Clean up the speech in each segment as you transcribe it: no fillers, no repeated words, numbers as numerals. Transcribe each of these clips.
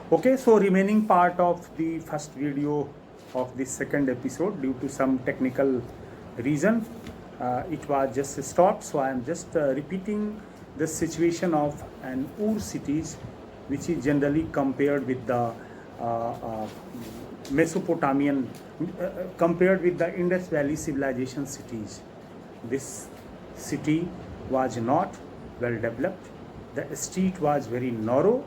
Okay, so remaining part of the first video of this second episode, due to some technical reason, it was just stopped. So I am just repeating the situation of an Ur cities, which is generally compared with the Mesopotamian, compared with the Indus Valley civilization cities. This city was not well developed. The street was very narrow.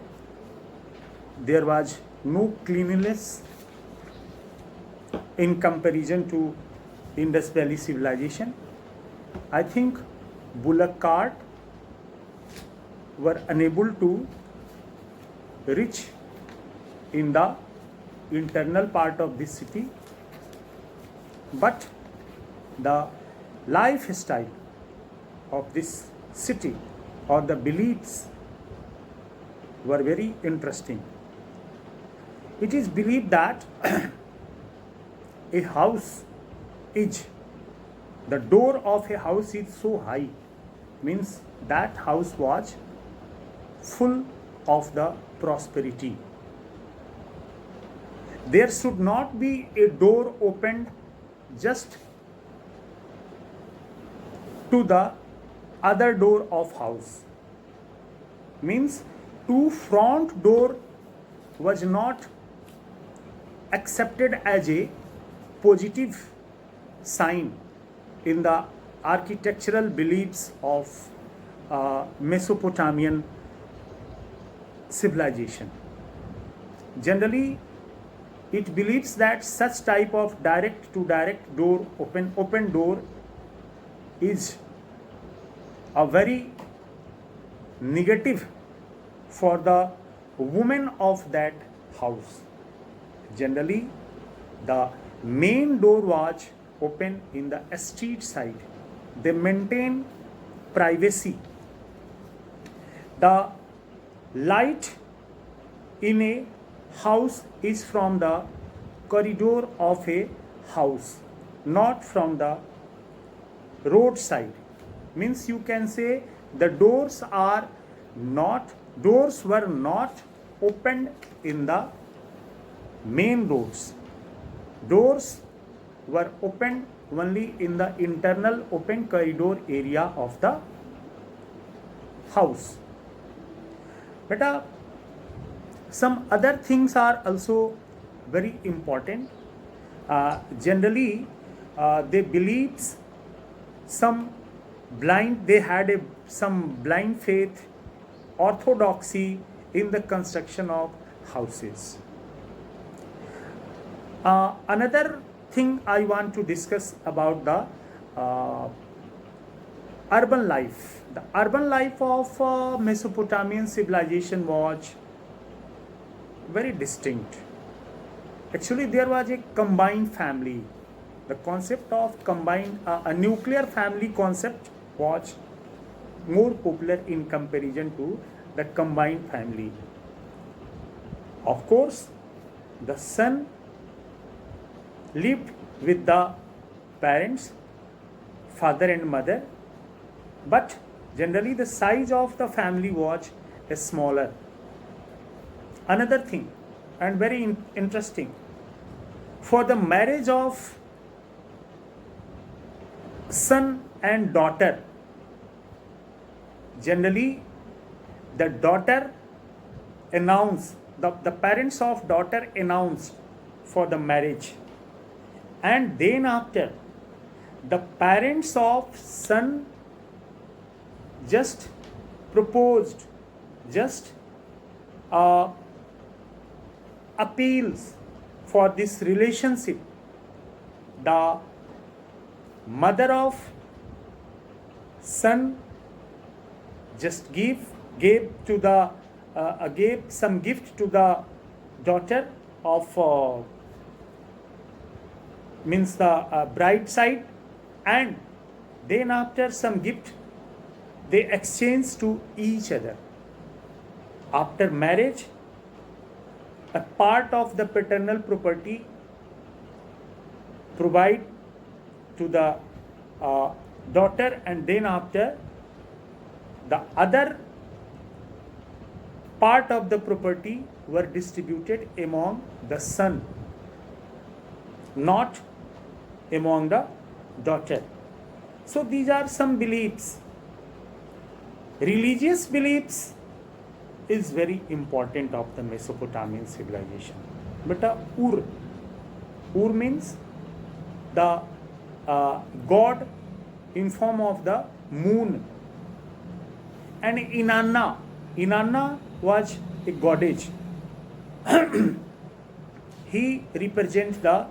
There was no cleanliness in comparison to Indus Valley civilization. I think bullock cart were unable to reach in the internal part of this city, but the lifestyle of this city or the beliefs were very interesting. It is believed that a house is, the door of a house is so high, means that house was full of the prosperity. There should not be a door opened just to the other door of house, means two front door was not accepted as a positive sign in the architectural beliefs of Mesopotamian civilization. Generally, it believes that such type of direct to direct door, open door is a very negative for the woman of that house. Generally, the main door was open in the street side. They maintain privacy. The light in a house is from the corridor of a house, not from the roadside. Means you can say the doors were not opened in the main roads. Doors were opened only in the internal open corridor area of the house. But some other things are also very important. Generally, they believed they had some blind faith, orthodoxy in the construction of houses. Another thing I want to discuss about the urban life. The urban life of Mesopotamian civilization was very distinct. Actually, there was a combined family. The concept of a nuclear family concept was more popular in comparison to the combined family. Of course, the son lived with the parents, father and mother, but generally the size of the family was smaller. Another thing, and very interesting, for the marriage of son and daughter, generally the daughter announced, the parents of daughter announced for the marriage, and then after the parents of son just proposed, just appeals for this relationship. The mother of son just gave some gift to the daughter of means the bride side, and then after some gift they exchange to each other. After marriage, a part of the paternal property provide to the daughter, and then after the other part of the property were distributed among the son, not among the daughter. So these are some beliefs. Religious beliefs is very important of the Mesopotamian civilization. But Ur means the god in form of the moon, and Inanna was a goddess. He represents the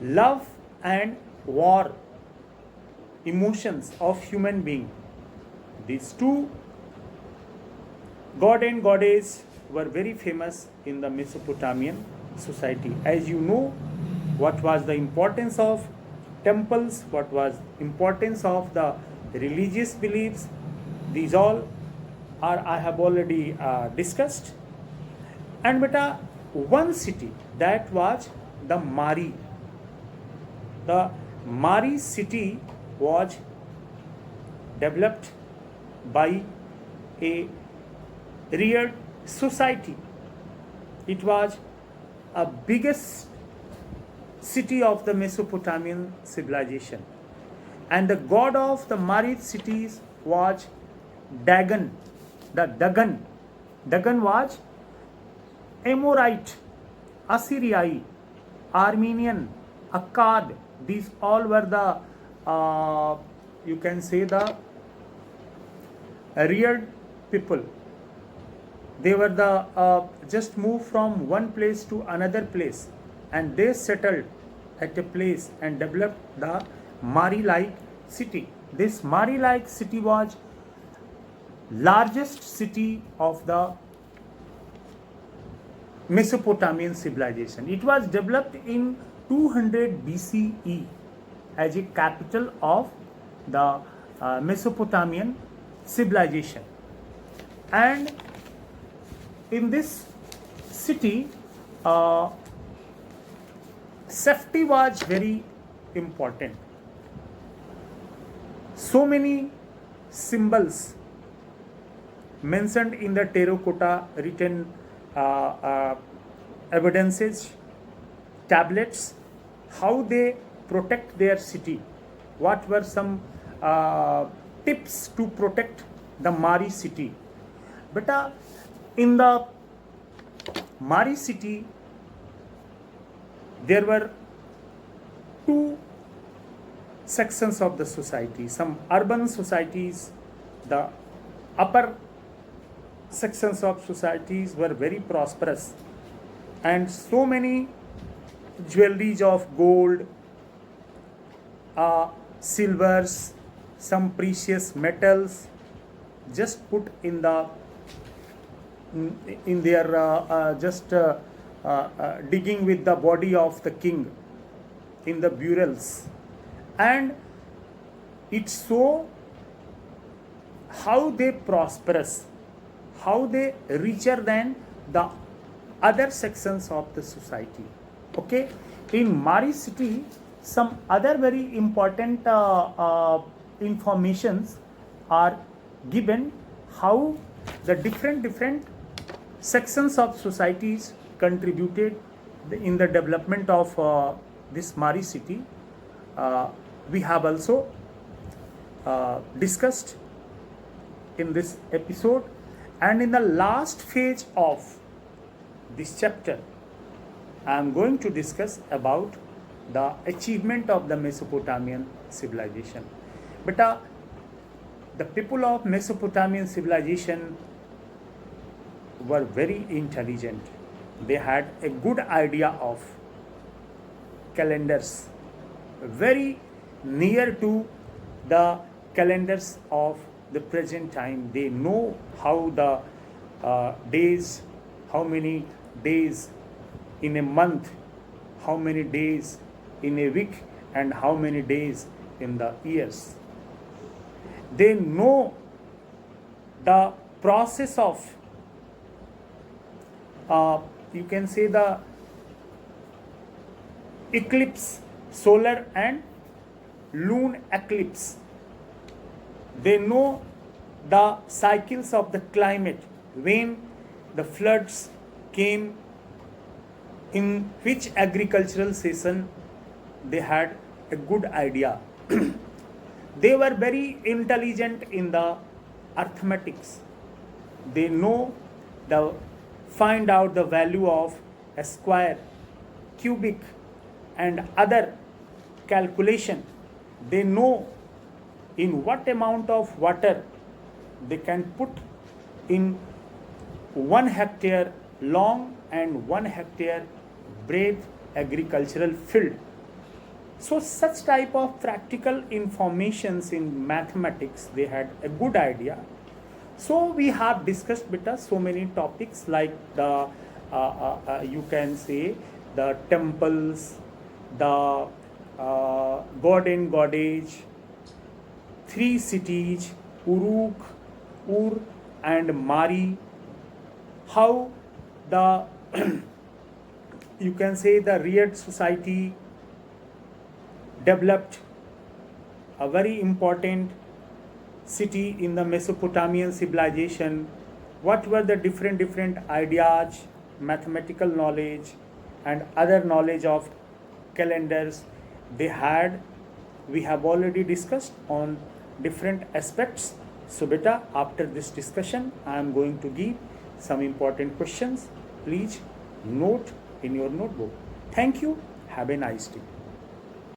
love and war emotions of human being. These two god and goddess were very famous in the Mesopotamian society. As you know, what was the importance of temples, what was importance of the religious beliefs, these all are I have already discussed. And beta, one city, that was the Mari. The Mari city was developed by a reared society. It was a biggest city of the Mesopotamian civilization, and the god of the Marid cities was Dagon. The Dagon was Amorite, Assyrian, Armenian, Akkad. These all were the you can say the reared people. They were the just moved from one place to another place, and they settled at a place and developed the Mari-like city. This Mari-like city was largest city of the Mesopotamian civilization. It was developed in 200 BCE as a capital of the Mesopotamian civilization. And in this city, safety was very important. So many symbols mentioned in the terracotta written evidences, tablets, how they protect their city, what were some tips to protect the Mari city. But in the Mari city, there were two sections of the society. Some urban societies, the upper sections of societies were very prosperous, and so many jewelries of gold, silvers, some precious metals just put in the in their digging with the body of the king in the burials. And it's so how they prosperous, how they richer than the other sections of the society. Okay, in Mari city, some other very important informations are given, how the different sections of societies contributed in the development of this Mari city. We have also discussed in this episode, and in the last phase of this chapter, I am going to discuss about the achievement of the Mesopotamian civilization. But the people of Mesopotamian civilization were very intelligent. They had a good idea of calendars, very near to the calendars of the present time. They know how the days, how many days in a month, how many days in a week, and how many days in the years. They know the process of you can say the eclipse, solar and lunar eclipse. They know the cycles of the climate, when the floods came, in which agricultural season they had a good idea. They were very intelligent in the arithmetics. They know the find out the value of a square, cubic, and other calculation. They know in what amount of water they can put in 1 hectare long and 1 hectare breadth agricultural field. So such type of practical informations in mathematics, they had a good idea. So we have discussed beta so many topics like the you can say the temples, the god and goddess, 3 cities, Uruk, Ur and Mari, how the you can say the Riyadh society developed, a very important city in the Mesopotamian civilization. What were the different ideas, mathematical knowledge and other knowledge of calendars they had, we have already discussed on different aspects. So beta, after this discussion I am going to give some important questions. Please note in your notebook. Thank you. Have a nice day.